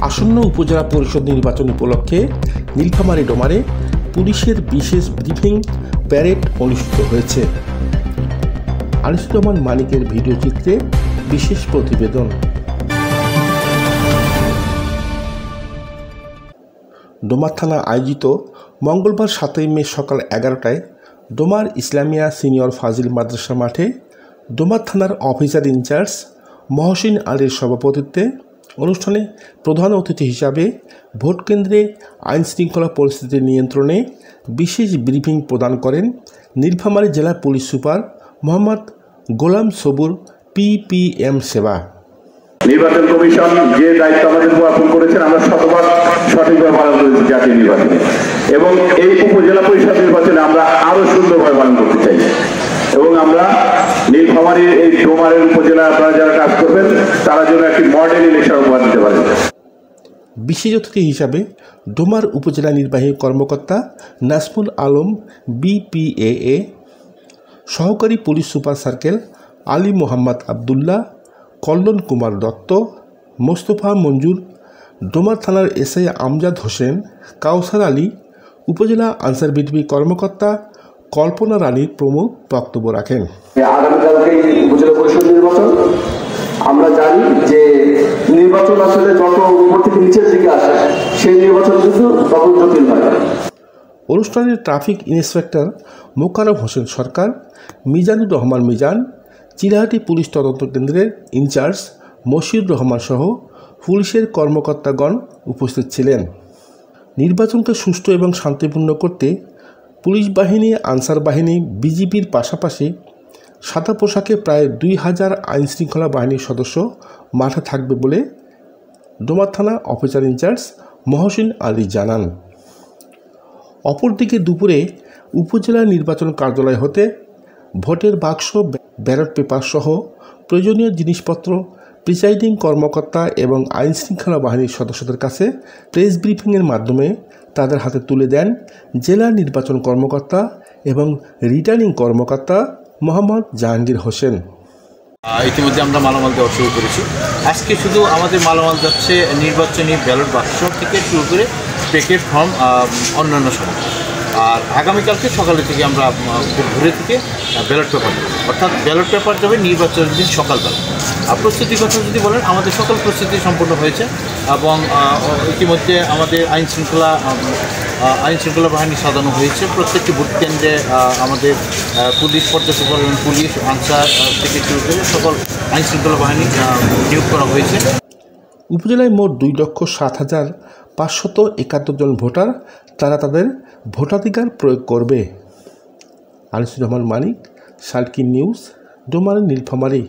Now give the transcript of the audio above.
আসন্ন উপজেলা পরিষদ নির্বাচন উপলক্ষে নীলফামারী ডোমারে পুলিশের বিশেষ ব্রিফিং প্যারেড অনুষ্ঠিত হয়েছে। আনিসুজ্জামান মানিকের ভিডিও চিত্রে বিশেষ প্রতিবেদন। ডোমার থানা আয়োজিত মঙ্গলবার 7 মে সকাল 11টায় ডোমার ইসলামিয়া সিনিয়র ফাজিল মাদ্রাসা মাঠে ডোমার থানার অফিসার ইনচার্জ মহসিন আলীর সভাপতিত্বে অনুষ্ঠানে প্রধান অতিথি হিসাবে ভোট কেন্দ্রে আইন শৃঙ্খলা পরিস্থিতি নিয়ন্ত্রণে বিশেষ ব্রিফিং প্রদান করেন নীলফামারী জেলা পুলিশ সুপার মোহাম্মদ গোলাম সবুর পিপিএম সেবা। নির্বাচন কমিশন যে দায়িত্ব আমাদের উপর করেছেন আমরা শতভাগ সঠিকভাবে পালন করেছি জাতীয় নির্বাচনে, এবং এই উপজেলা পরিষদ নির্বাচনে আমরা আরো সুন্দরভাবে পালন করতে চাই এবং আমরা নীলফামারীর এই ডোমারের উপজেলা আপনারা যারা কাজ করবেন তারা যেন একটি মডেল ইলেকশন উপহার দিতে পারেন। বিশেষ অতিথি হিসাবে ডোমার উপজেলা নির্বাহী কর্মকর্তা নাসমুল আলম বিপিএ, সহকারী police super circle Ali Mohammad Abdullah, Kalyan Kumar Dutta, Mostafa Manjur, Domar থানার এসআই আমজাদ হোসেন, কাউসার আলী, উপজেলা আনসার বিডিপি কর্মকর্তা কল্পনা রানী প্রমুখ বক্তব্য রাখেন। আগামীকালকে উপজেলা পরিষদ নির্বাচন, আমরা জানি যে নির্বাচন আসলে যত উপর থেকে নিচের দিকে আসে সেই নির্বাচন কিন্তু তত জটিল হয়। অনুষ্ঠানের ট্রাফিক ইন্সপেক্টর মোকাররম হোসেন সরকার, মিজানুর রহমান মিজান, চিলাহাটি পুলিশ তদন্ত কেন্দ্রের ইনচার্জ মশিউর রহমান সহ পুলিশের কর্মকর্তাগণ উপস্থিত ছিলেন। নির্বাচনকে সুষ্ঠু এবং শান্তিপূর্ণ করতে পুলিশ বাহিনী, আনসার বাহিনী, বিজিবির পাশাপাশি সাদা পোশাকে প্রায় 2000 আইনশৃঙ্খলা বাহিনীর সদস্য মাঠে থাকবে বলে ডোমার থানা অফিসার ইনচার্জ মহসিন আলী জানান। অপরদিকে দুপুরে উপজেলা নির্বাচন কার্যালয় হতে ভোটের বাক্স, ব্যালট পেপার সহ প্রয়োজনীয় জিনিসপত্র প্রিসাইডিং কর্মকর্তা এবং আইনশৃঙ্খলা বাহিনীর সদস্যদের কাছে প্রেস ব্রিফিংয়ের মাধ্যমে তাদের হাতে তুলে দেন জেলা নির্বাচন কর্মকর্তা এবং রিটার্নিং কর্মকর্তা মোহাম্মদ জাহাঙ্গীর হোসেন। ইতিমধ্যে আমরা মালামাল দেওয়া শুরু করেছি। আজকে শুধু আমাদের মালামাল যাচ্ছে নির্বাচনী ব্যালট বাক্স থেকে শুরু করে প্যাকেট ফর্ম, অন্যান্য সামগ্রী। আর আগামীকালকে সকালে থেকে আমরা ঘুরে থেকে ব্যালট পেপার দেবো, অর্থাৎ ব্যালট পেপার যাবে নির্বাচনের দিন সকালবেলা। আর প্রস্তুতির কথা যদি বলেন, আমাদের সকল প্রস্তুতি সম্পূর্ণ হয়েছে এবং ইতিমধ্যে আমাদের আইন শৃঙ্খলা বাহিনী সাজানো হয়েছে। প্রত্যেকটি ভোট কেন্দ্রে আমাদের পুলিশ পর্যবেক্ষণ, পুলিশ, আনসার থেকে শুরু করে সকল আইন শৃঙ্খলা বাহিনী নিয়োগ করা হয়েছে। উপজেলায় মোট 2,07,571 জন ভোটার তারা তাদের ভোটাধিকার প্রয়োগ করবে। আনিসুজ্জামান মানিক, সার্কিন নিউজ, ডোমার, নীলফামারী।